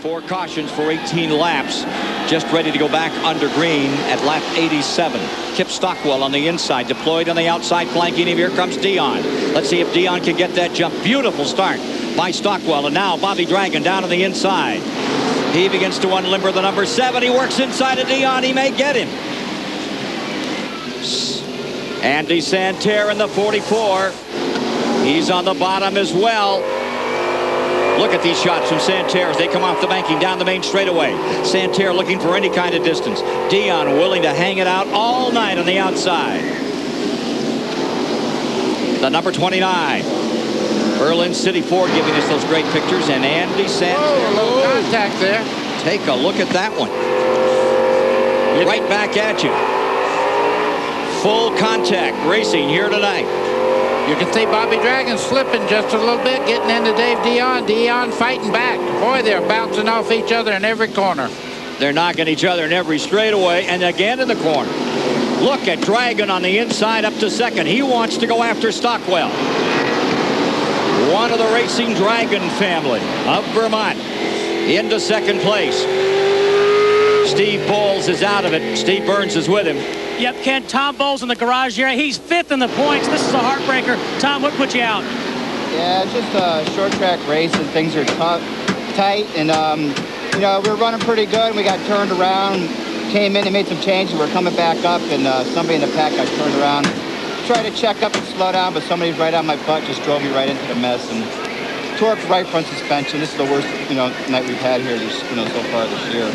4 cautions for 18 laps. Just ready to go back under green at lap 87. Kip Stockwell on the inside, deployed on the outside, flanking him. Here comes Dion. Let's see if Dion can get that jump. Beautiful start by Stockwell, and now Bobby Dragon down on the inside. He begins to unlimber the number 7. He works inside of Dion. He may get him. Andy Santerre in the 44. He's on the bottom as well. Look at these shots from Santerre as they come off the banking down the main straightaway. Santerre looking for any kind of distance. Dion willing to hang it out all night on the outside. The number 29. Berlin City Ford giving us those great pictures, and Andy Santerre. Oh, a little contact there. Take a look at that one. Right back at you. Full contact racing here tonight. You can see Bobby Dragon slipping just a little bit, getting into Dave Dion. Dion fighting back. Boy, they're bouncing off each other in every corner. They're knocking each other in every straightaway, and again in the corner. Look at Dragon on the inside up to second. He wants to go after Stockwell. One of the Racing Dragon family of Vermont into second place. Steve Bowles is out of it. Steve Byrnes is with him. Yep, Ken, Tom Bowles in the garage here. He's 5th in the points. This is a heartbreaker. Tom, what put you out? Yeah, it's just a short track race and things are tight. And, you know, we were running pretty good. And we got turned around, came in and made some changes. We're coming back up, and somebody in the pack got turned around. Tried to check up and slow down, but somebody right on my butt just drove me right into the mess and tore up the right front suspension. This is the worst, you know, night we've had here, so far this year.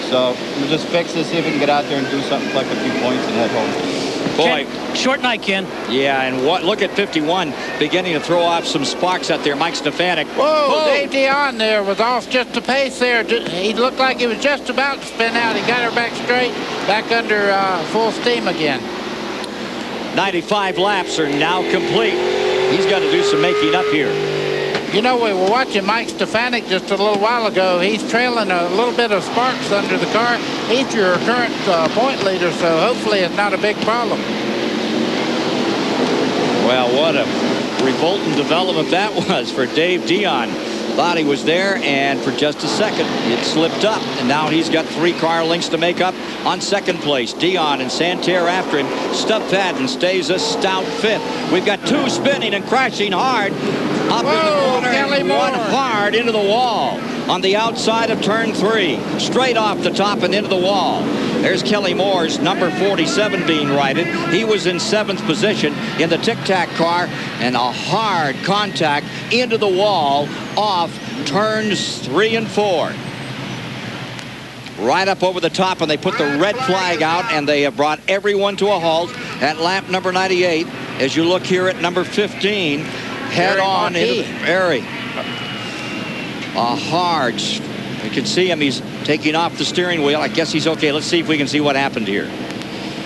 So we'll just fix this, see if we can get out there and do something, collect a few points, and head home. Boy, Ken, short night, Ken. Yeah, and look at 51 beginning to throw off some sparks out there. Mike Stefanik. Whoa, Dave Dion there was off just a pace there. He looked like he was just about to spin out. He got her back straight, back under full steam again. 95 laps are now complete. He's got to do some making up here. You know, we were watching Mike Stefanik just a little while ago. He's trailing a little bit of sparks under the car. He's your current point leader, so hopefully it's not a big problem. Well, what a revolting development that was for Dave Dion. Thought he was there, and for just a second it slipped up, and now he's got 3 car lengths to make up on second place. Dion and Santerre after him. Stub Fadden stays a stout 5th. We've got 2 spinning and crashing hard up in the corner, and 1 hard into the wall on the outside of turn 3, straight off the top and into the wall. There's Kelly Moore's number 47 being righted. He was in 7th position in the Tic Tac car, and a hard contact into the wall off turns 3 and 4. Right up over the top, and they put the red flag out, and they have brought everyone to a halt at lap number 98. As you look here at number 15, head on into the Barre. A hard. You can see him. He's taking off the steering wheel. I guess he's okay. Let's see if we can see what happened here.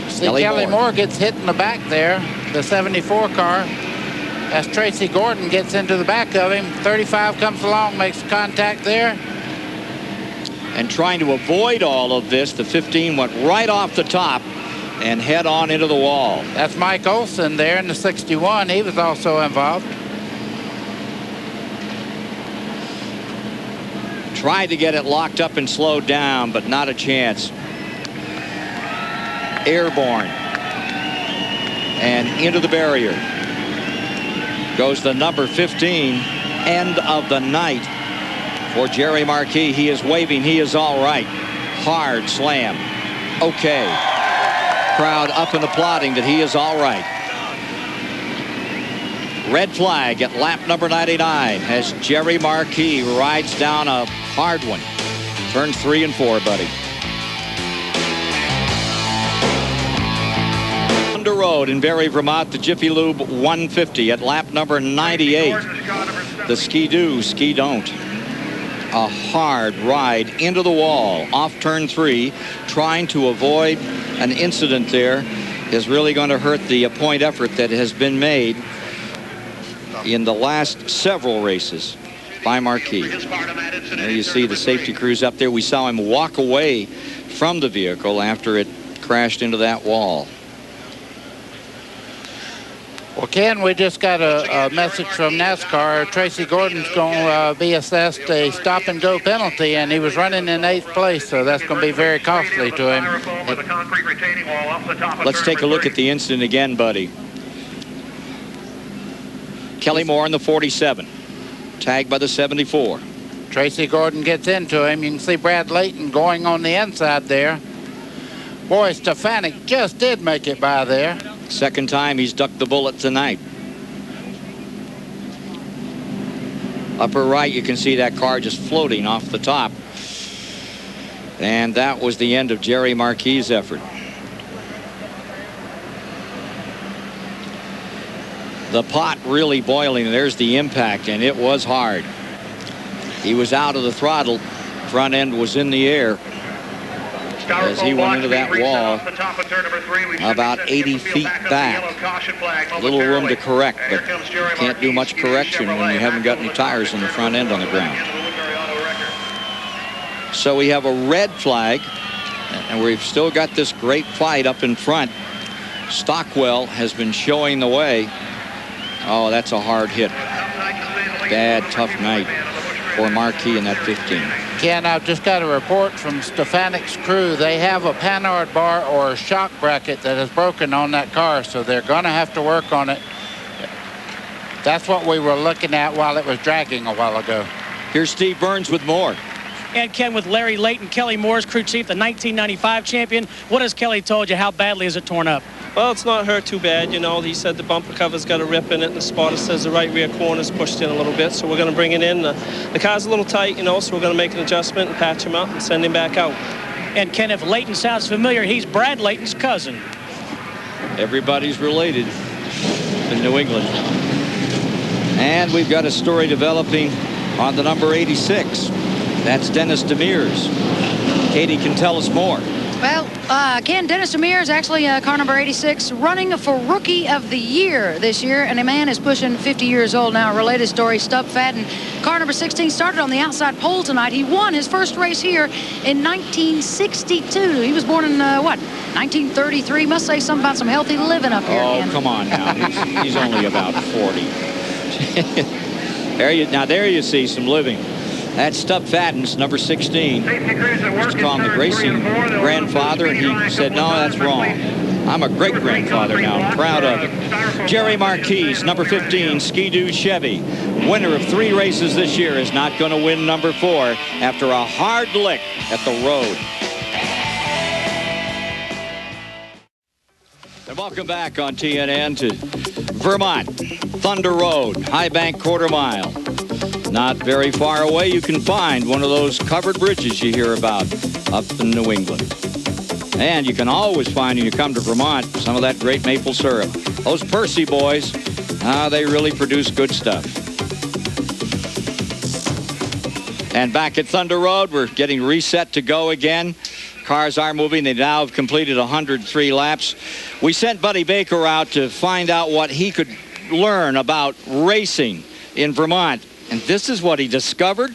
See, Kelly Moore gets hit in the back there, the 74 car, as Tracy Gordon gets into the back of him. 35 comes along, makes contact there. And trying to avoid all of this, the 15 went right off the top and head on into the wall. That's Mike Olson there in the 61. He was also involved. Tried to get it locked up and slowed down, but not a chance. Airborne. And into the barrier goes the number 15. End of the night for Jerry Marquis. He is waving. He is all right. Hard slam. Okay. Crowd up and applauding that he is all right. Red flag at lap number 99 as Jerry Marquis rides down a hard one. Turn 3 and 4, buddy. Thunder Road in Barre, Vermont, the Jiffy Lube 150 at lap number 98. The ski-do, ski-don't. A hard ride into the wall off turn 3, trying to avoid an incident there is really going to hurt the point effort that has been made in the last several races by Marquis. There you see the safety crews up there. We saw him walk away from the vehicle after it crashed into that wall. Well, Ken, we just got a message from NASCAR. Tracy Gordon's going to be assessed a stop-and-go penalty, and he was running in 8th place, so that's going to be very costly to him. Let's take a look at the incident again, Buddy. Kelly Moore in the 47, tagged by the 74. Tracy Gordon gets into him. You can see Brad Layton going on the inside there. Boy, Stefanik just did make it by there. Second time he's ducked the bullet tonight. Upper right, you can see that car just floating off the top. And that was the end of Jerry Marquis' effort. The pot really boiling. There's the impact, and it was hard. He was out of the throttle. Front end was in the air as he went into that wall about 80 feet back. A little room to correct, but you can't do much correction when you haven't got any tires on the front end on the ground. So we have a red flag, and we've still got this great fight up in front. Stockwell has been showing the way. Oh, that's a hard hit. Bad, tough night for Marquis in that 15. Ken, I've just got a report from Stefanik's crew. They have a Panhard bar or a shock bracket that is broken on that car, so they're going to have to work on it. That's what we were looking at while it was dragging a while ago. Here's Steve Byrnes with more. And Ken, with Larry Layton, Kelly Moore's crew chief, the 1995 champion. What has Kelly told you? How badly is it torn up? Well, it's not hurt too bad, you know. He said the bumper cover's got a rip in it, and the spotter says the right rear corner's pushed in a little bit, so we're going to bring it in. The car's a little tight, you know, so we're going to make an adjustment and patch him up and send him back out. And Ken, if Layton sounds familiar, he's Brad Layton's cousin. Everybody's related in New England. And we've got a story developing on the number 86. That's Dennis Demers. Katie can tell us more. Well, Ken, Dennis Demers is actually car number 86, running for Rookie of the Year this year, and a man is pushing 50 years old now. Related story, Stub Fadden, car number 16, started on the outside pole tonight. He won his first race here in 1962. He was born in, 1933. Must say something about some healthy living up here, Oh, Ken. come on now. He's only about 40. There you see some living. That's Stub Fadden's number 16. Used to call him the racing grandfather, and he said, no, that's wrong. I'm a great-grandfather now. I'm proud of it. Jerry Marquis, number 15, Ski-Doo Chevy. Winner of 3 races this year, is not going to win number 4 after a hard lick at the road. And welcome back on TNN to Vermont. Thunder Road, High Bank quarter mile. Not very far away, you can find one of those covered bridges you hear about up in New England. And you can always find, when you come to Vermont, some of that great maple syrup. Those Percy boys, they really produce good stuff. And back at Thunder Road, we're getting reset to go again. Cars are moving. They now have completed 103 laps. We sent Buddy Baker out to find out what he could learn about racing in Vermont. And this is what he discovered.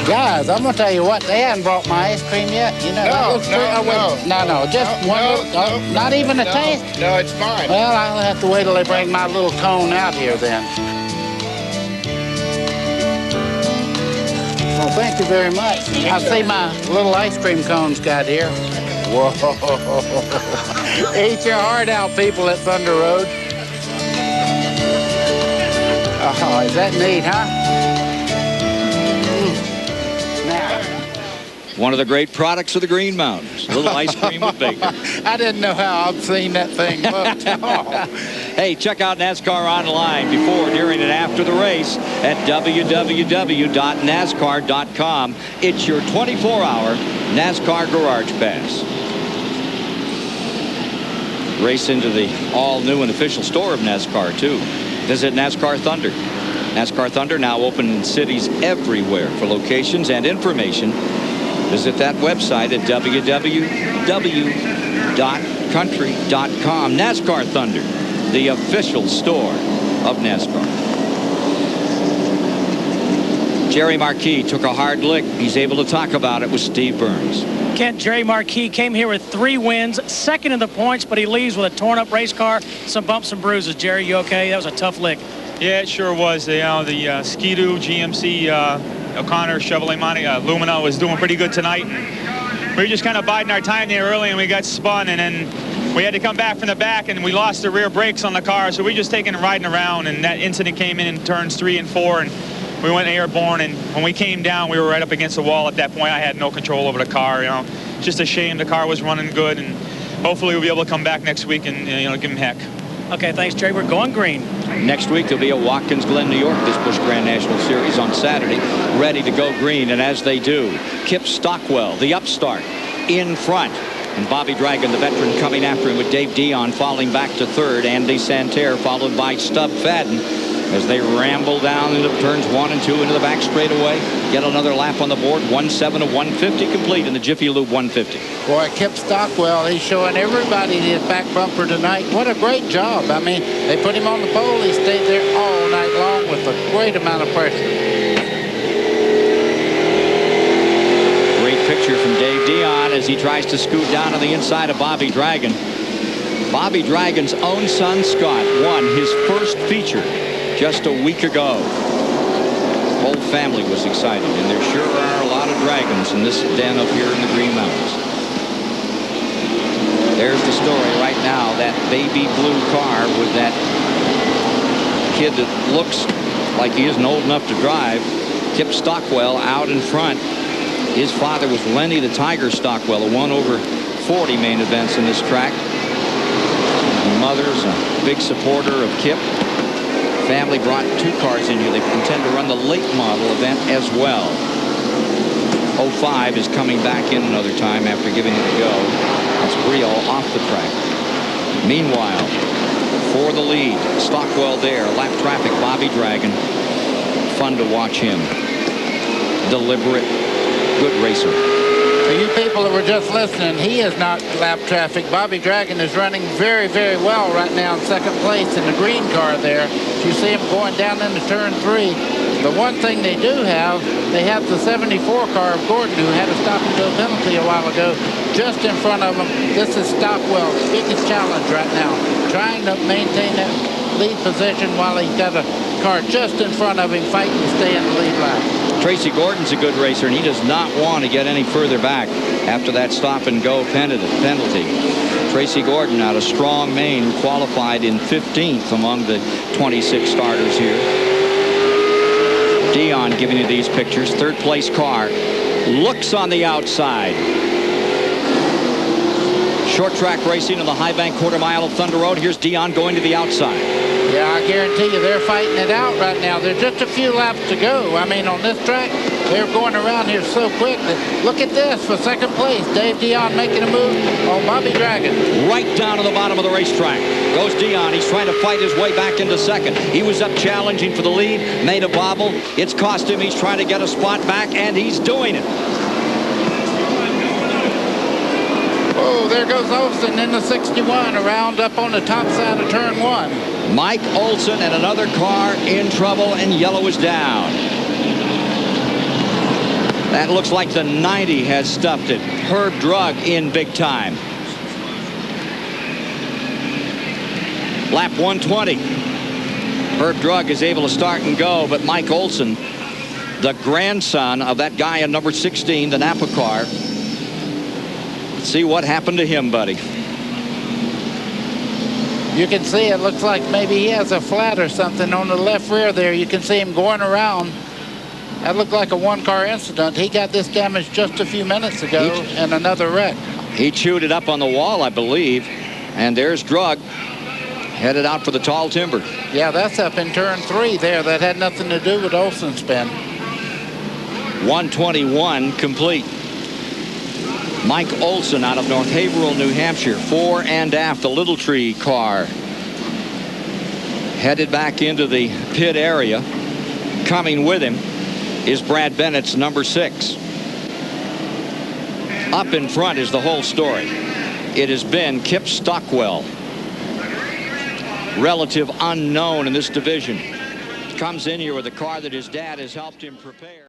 Guys, I'm going to tell you what, they haven't brought my ice cream yet. You know, no, just one, not even a taste. No, it's fine. Well, I'll have to wait till they bring my little cone out here then. Well, thank you very much. I see my little ice cream cones got here. Whoa. Eat your heart out, people at Thunder Road. Oh, is that neat, huh? One of the great products of the Green Mountains. A little ice cream with bacon. I didn't know how obscene that thing looked. Oh. Hey, check out NASCAR online before, during, and after the race at www.nascar.com. It's your 24-hour NASCAR Garage Pass. Race into the all-new and official store of NASCAR, too. Visit NASCAR Thunder. NASCAR Thunder now open in cities everywhere. For locations and information, visit that website at www.country.com. NASCAR Thunder, the official store of NASCAR. Jerry Marquis took a hard lick. He's able to talk about it with Steve Byrnes. Kent, Jerry Marquis came here with 3 wins, second in the points, but he leaves with a torn-up race car, some bumps and bruises. Jerry, you okay? That was a tough lick. Yeah, it sure was. The Ski-Doo, GMC, O'Connor, Chevrolet Monte, Lumina was doing pretty good tonight. We were just kind of biding our time there early, and we got spun, and then we had to come back from the back, and we lost the rear brakes on the car, so we just taking and riding around, and that incident came in turns 3 and 4, and we went airborne, and when we came down, we were right up against the wall at that point. I had no control over the car, Just a shame. The car was running good, and hopefully we'll be able to come back next week and, give him heck. Okay, thanks, Jerry. We're going green. Next week, they'll be at Watkins Glen, New York, this Busch Grand National Series on Saturday, ready to go green. And as they do, Kip Stockwell, the upstart, in front. And Bobby Dragon, the veteran, coming after him with Dave Dion falling back to third. Andy Santerre followed by Stub Fadden as they ramble down into turns 1 and 2 into the back straightaway. Get another lap on the board. 1:07 of 150 complete in the Jiffy Lube 150. Boy, Kip Stockwell, he's showing everybody his back bumper tonight. What a great job. I mean, they put him on the pole. He stayed there all night long with a great amount of pressure. Great picture from Dave Dion as he tries to scoot down on the inside of Bobby Dragon. Bobby Dragon's own son, Scott, won his first feature just a week ago. The whole family was excited, and there sure are a lot of dragons in this den up here in the Green Mountains. There's the story right now, that baby blue car with that kid that looks like he isn't old enough to drive. Kip Stockwell out in front. His father was Lenny the Tiger Stockwell, who won over 40 main events in this track. His mother's a big supporter of Kip. Family brought 2 cars in here. They intend to run the late model event as well. 05 is coming back in another time after giving it a go. That's Brio off the track. Meanwhile, for the lead, Stockwell there. Lap traffic, Bobby Dragon. Fun to watch him. Deliberate, good racer. For you people that were just listening, he is not lap traffic. Bobby Dragon is running very, very well right now in second place in the green car there. You see him going down into turn 3. The one thing they do have, they have the 74 car of Gordon, who had to stop and go penalty a while ago, just in front of him. This is Stockwell's biggest challenge right now, trying to maintain that lead position while he's got a car just in front of him fighting to stay in the lead lap. Tracy Gordon's a good racer, and he does not want to get any further back after that stop-and-go penalty. Tracy Gordon out of strong Maine, qualified in 15th among the 26 starters here. Dion giving you these pictures. Third-place car. Looks on the outside. Short track racing on the high bank quarter mile of Thunder Road. Here's Dion going to the outside. Yeah, I guarantee you they're fighting it out right now. There's just a few laps to go. I mean, on this track, they're going around here so quick. Look at this for second place. Dave Dion making a move on Bobby Dragon. Right down to the bottom of the racetrack goes Dion. He's trying to fight his way back into second. He was up challenging for the lead, made a bobble. It's cost him. He's trying to get a spot back, and he's doing it. Oh, there goes Olson in the 61 around up on the top side of turn 1. Mike Olson and another car in trouble, and yellow is down. That looks like the 90 has stuffed it. Herb Drug in big time. Lap 120. Herb Drug is able to start and go, but Mike Olson, the grandson of that guy in number 16, the Napa car. See what happened to him, buddy. You can see it looks like maybe he has a flat or something on the left rear there. You can see him going around. That looked like a one-car incident. He got this damage just a few minutes ago in another wreck. He chewed it up on the wall, I believe. And there's Drug headed out for the tall timber. Yeah, that's up in turn 3 there. That had nothing to do with Olson's spin. 121 complete. Mike Olson out of North Haverhill, New Hampshire, fore and aft the Little Tree car. Headed back into the pit area. Coming with him is Brad Bennett's number 6. Up in front is the whole story. It has been Kip Stockwell. Relative unknown in this division. Comes in here with a car that his dad has helped him prepare.